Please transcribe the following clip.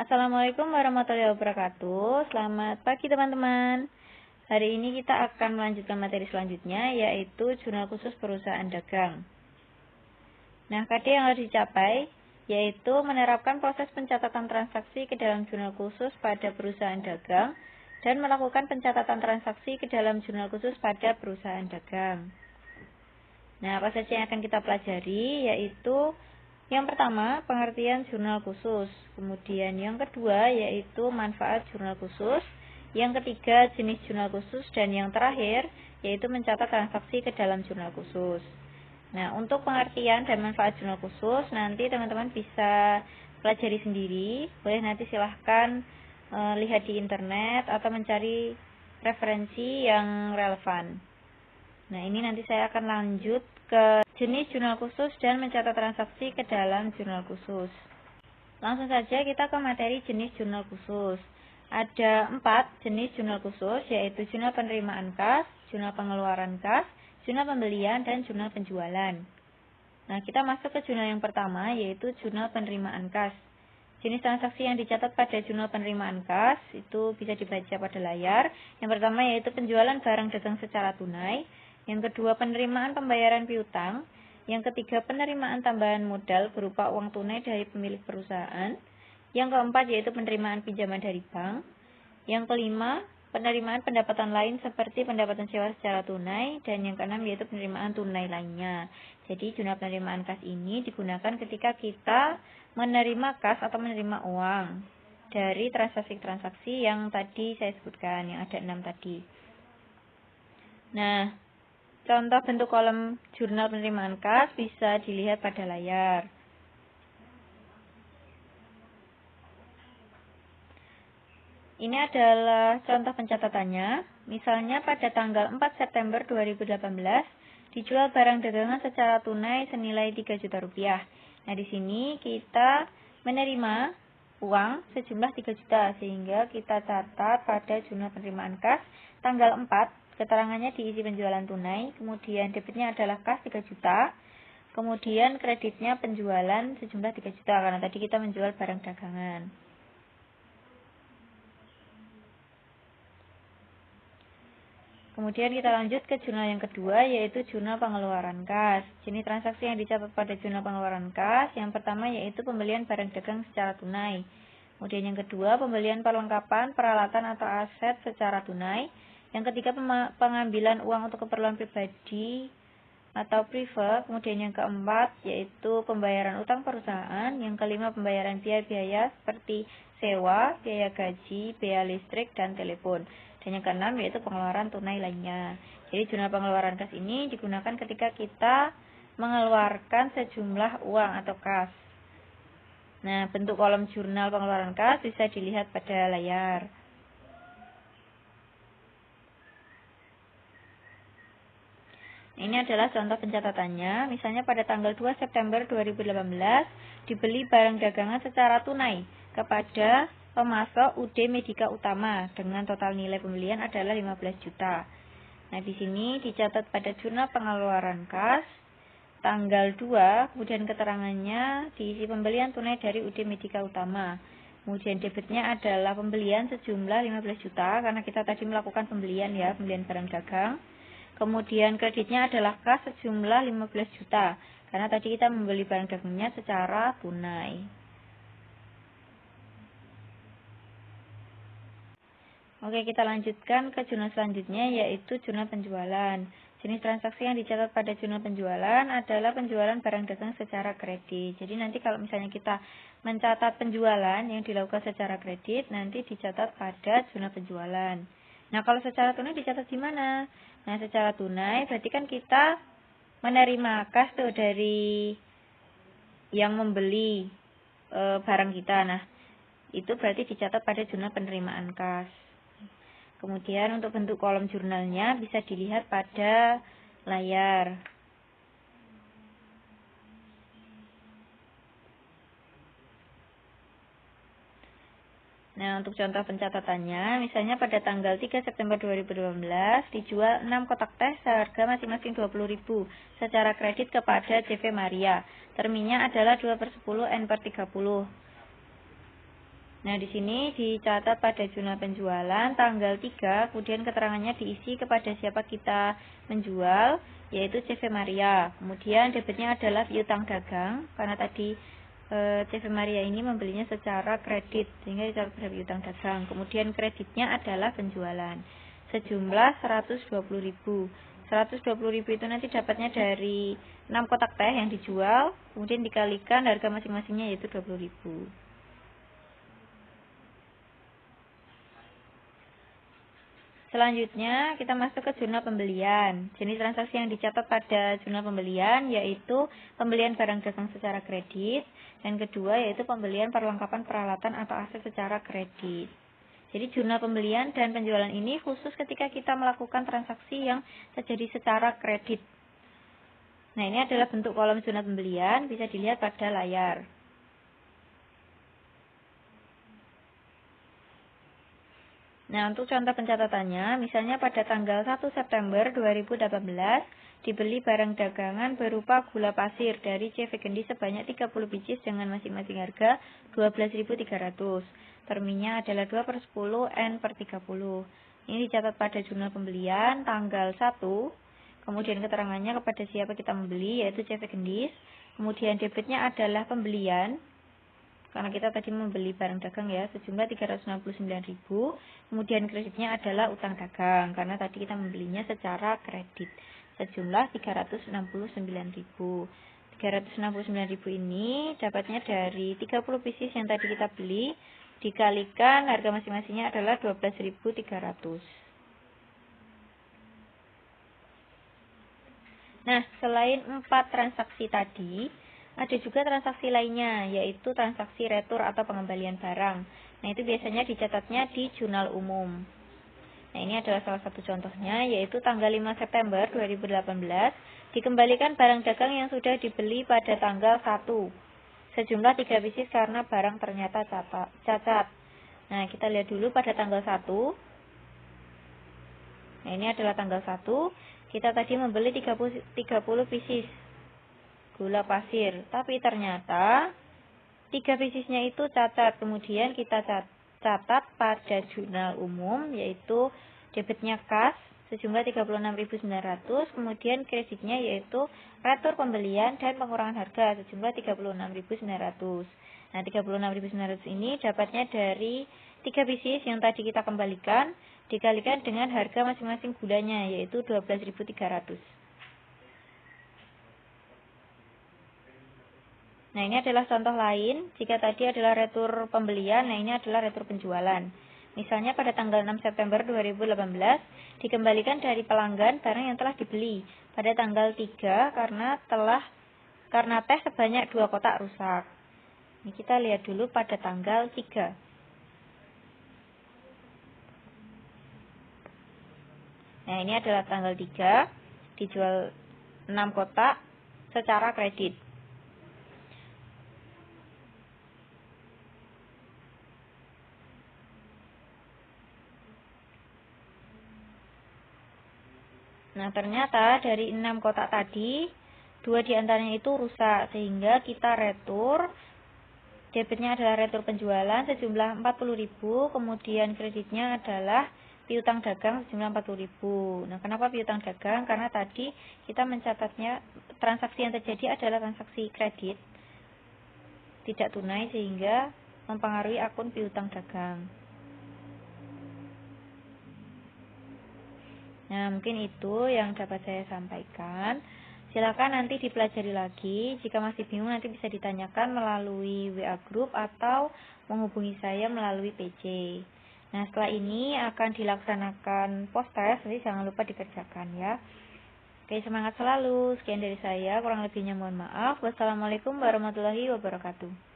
Assalamualaikum warahmatullahi wabarakatuh. Selamat pagi teman-teman. Hari ini kita akan melanjutkan materi selanjutnya, yaitu jurnal khusus perusahaan dagang. Nah, KD yang harus dicapai yaitu menerapkan proses pencatatan transaksi ke dalam jurnal khusus pada perusahaan dagang dan melakukan pencatatan transaksi ke dalam jurnal khusus pada perusahaan dagang. Nah, apa saja yang akan kita pelajari yaitu yang pertama, pengertian jurnal khusus. Kemudian yang kedua, yaitu manfaat jurnal khusus. Yang ketiga, jenis jurnal khusus. Dan yang terakhir, yaitu mencatat transaksi ke dalam jurnal khusus. Nah, untuk pengertian dan manfaat jurnal khusus, nanti teman-teman bisa pelajari sendiri. Boleh nanti silahkan lihat di internet atau mencari referensi yang relevan. Nah, ini nanti saya akan lanjut ke jenis jurnal khusus dan mencatat transaksi ke dalam jurnal khusus. Langsung saja kita ke materi jenis jurnal khusus. Ada 4 jenis jurnal khusus, yaitu jurnal penerimaan kas, jurnal pengeluaran kas, jurnal pembelian, dan jurnal penjualan. Nah, kita masuk ke jurnal yang pertama, yaitu jurnal penerimaan kas. Jenis transaksi yang dicatat pada jurnal penerimaan kas itu bisa dibaca pada layar. Yang pertama yaitu penjualan barang dagang secara tunai. Yang kedua, penerimaan pembayaran piutang. Yang ketiga, penerimaan tambahan modal berupa uang tunai dari pemilik perusahaan. Yang keempat, yaitu penerimaan pinjaman dari bank. Yang kelima, penerimaan pendapatan lain seperti pendapatan sewa secara tunai. Dan yang keenam, yaitu penerimaan tunai lainnya. Jadi, jurnal penerimaan kas ini digunakan ketika kita menerima kas atau menerima uang dari transaksi-transaksi yang tadi saya sebutkan, yang ada 6 tadi. Nah, contoh bentuk kolom jurnal penerimaan kas bisa dilihat pada layar. Ini adalah contoh pencatatannya. Misalnya pada tanggal 4 September 2018, dijual barang dagangan secara tunai senilai 3 juta rupiah. Nah, di sini kita menerima uang sejumlah 3 juta, sehingga kita catat pada jurnal penerimaan kas tanggal 4. Keterangannya diisi penjualan tunai, kemudian debitnya adalah kas 3 juta, kemudian kreditnya penjualan sejumlah 3 juta, karena tadi kita menjual barang dagangan. Kemudian kita lanjut ke jurnal yang kedua, yaitu jurnal pengeluaran kas. Jenis transaksi yang dicatat pada jurnal pengeluaran kas, yang pertama yaitu pembelian barang dagang secara tunai. Kemudian yang kedua, pembelian perlengkapan, peralatan atau aset secara tunai. Yang ketiga, pengambilan uang untuk keperluan pribadi atau privat. Kemudian yang keempat, yaitu pembayaran utang perusahaan. Yang kelima, pembayaran biaya-biaya seperti sewa, biaya gaji, biaya listrik, dan telepon. Dan yang keenam, yaitu pengeluaran tunai lainnya. Jadi jurnal pengeluaran kas ini digunakan ketika kita mengeluarkan sejumlah uang atau kas. Nah, bentuk kolom jurnal pengeluaran kas bisa dilihat pada layar. Ini adalah contoh pencatatannya. Misalnya pada tanggal 2 September 2018, dibeli barang dagangan secara tunai kepada pemasok UD Medika Utama dengan total nilai pembelian adalah 15 juta. Nah, di sini dicatat pada jurnal pengeluaran kas tanggal 2, kemudian keterangannya diisi pembelian tunai dari UD Medika Utama. Kemudian debitnya adalah pembelian sejumlah 15 juta karena kita tadi melakukan pembelian barang dagang. Kemudian kreditnya adalah kas sejumlah 15 juta karena tadi kita membeli barang dagangnya secara tunai. Oke, kita lanjutkan ke jurnal selanjutnya, yaitu jurnal penjualan. Jenis transaksi yang dicatat pada jurnal penjualan adalah penjualan barang dagang secara kredit. Jadi nanti kalau misalnya kita mencatat penjualan yang dilakukan secara kredit, nanti dicatat pada jurnal penjualan. Nah, kalau secara tunai dicatat di mana? Nah, secara tunai berarti kan kita menerima kas tuh dari yang membeli barang kita. Nah, itu berarti dicatat pada jurnal penerimaan kas. Kemudian untuk bentuk kolom jurnalnya bisa dilihat pada layar. Nah, untuk contoh pencatatannya, misalnya pada tanggal 3 September 2018 dijual 6 kotak teh seharga masing-masing 20.000 secara kredit kepada CV Maria. Terminnya adalah 2/10 N/30. Nah, di sini dicatat pada jurnal penjualan tanggal 3, kemudian keterangannya diisi kepada siapa kita menjual, yaitu CV Maria. Kemudian debitnya adalah piutang dagang, karena tadi CV Maria ini membelinya secara kredit, sehingga dicatat pada piutang dagang. Kemudian kreditnya adalah penjualan, sejumlah 120.000. 120.000 itu nanti dapatnya dari 6 kotak teh yang dijual, kemudian dikalikan harga masing-masingnya yaitu 20.000. Selanjutnya kita masuk ke jurnal pembelian. Jenis transaksi yang dicatat pada jurnal pembelian yaitu pembelian barang dagang secara kredit, dan kedua yaitu pembelian perlengkapan peralatan atau aset secara kredit. Jadi jurnal pembelian dan penjualan ini khusus ketika kita melakukan transaksi yang terjadi secara kredit. Nah, ini adalah bentuk kolom jurnal pembelian, bisa dilihat pada layar. Nah, untuk contoh pencatatannya, misalnya pada tanggal 1 September 2018, dibeli barang dagangan berupa gula pasir dari CV Gendi sebanyak 30 biji dengan masing-masing harga 12.300. Terminya adalah 2/10 N/30. Ini dicatat pada jurnal pembelian tanggal 1, kemudian keterangannya kepada siapa kita membeli, yaitu CV Gendis. Kemudian debitnya adalah pembelian, karena kita tadi membeli barang dagang ya, sejumlah 369.000. Kemudian kreditnya adalah utang dagang, karena tadi kita membelinya secara kredit, sejumlah 369.000. 369.000 ini dapatnya dari 30 pieces yang tadi kita beli, dikalikan harga masing-masingnya adalah 12.300. Nah, selain 4 transaksi tadi, ada juga transaksi lainnya, yaitu transaksi retur atau pengembalian barang. Nah, itu biasanya dicatatnya di jurnal umum. Nah, ini adalah salah satu contohnya, yaitu tanggal 5 September 2018, dikembalikan barang dagang yang sudah dibeli pada tanggal 1, sejumlah 3 pieces karena barang ternyata cacat. Nah, kita lihat dulu pada tanggal 1. Nah, ini adalah tanggal 1, kita tadi membeli 30 pieces gula pasir, tapi ternyata 3 piecesnya itu cacat. Kemudian kita catat pada jurnal umum, yaitu debitnya kas sejumlah 36.900, kemudian kreditnya yaitu retur pembelian dan pengurangan harga sejumlah 36.900. Nah, 36.900 ini dapatnya dari 3 pieces yang tadi kita kembalikan, dikalikan dengan harga masing-masing gulanya, yaitu 12.300. Nah, ini adalah contoh lain. Jika tadi adalah retur pembelian, nah ini adalah retur penjualan. Misalnya pada tanggal 6 September 2018, dikembalikan dari pelanggan barang yang telah dibeli pada tanggal 3 karena teh sebanyak 2 kotak rusak. Ini kita lihat dulu pada tanggal 3. Nah, ini adalah tanggal 3, dijual 6 kotak secara kredit. Nah, ternyata dari 6 kotak tadi, 2 diantaranya itu rusak, sehingga kita retur. Debitnya adalah retur penjualan sejumlah 40.000, kemudian kreditnya adalah piutang dagang sejumlah 40.000. Nah, kenapa piutang dagang? Karena tadi kita mencatatnya transaksi yang terjadi adalah transaksi kredit, tidak tunai, sehingga mempengaruhi akun piutang dagang. Nah, mungkin itu yang dapat saya sampaikan. Silakan nanti dipelajari lagi. Jika masih bingung nanti bisa ditanyakan melalui WA group atau menghubungi saya melalui PC. Nah, setelah ini akan dilaksanakan post test, jadi jangan lupa dikerjakan ya. Oke, semangat selalu. Sekian dari saya, kurang lebihnya mohon maaf. Wassalamualaikum warahmatullahi wabarakatuh.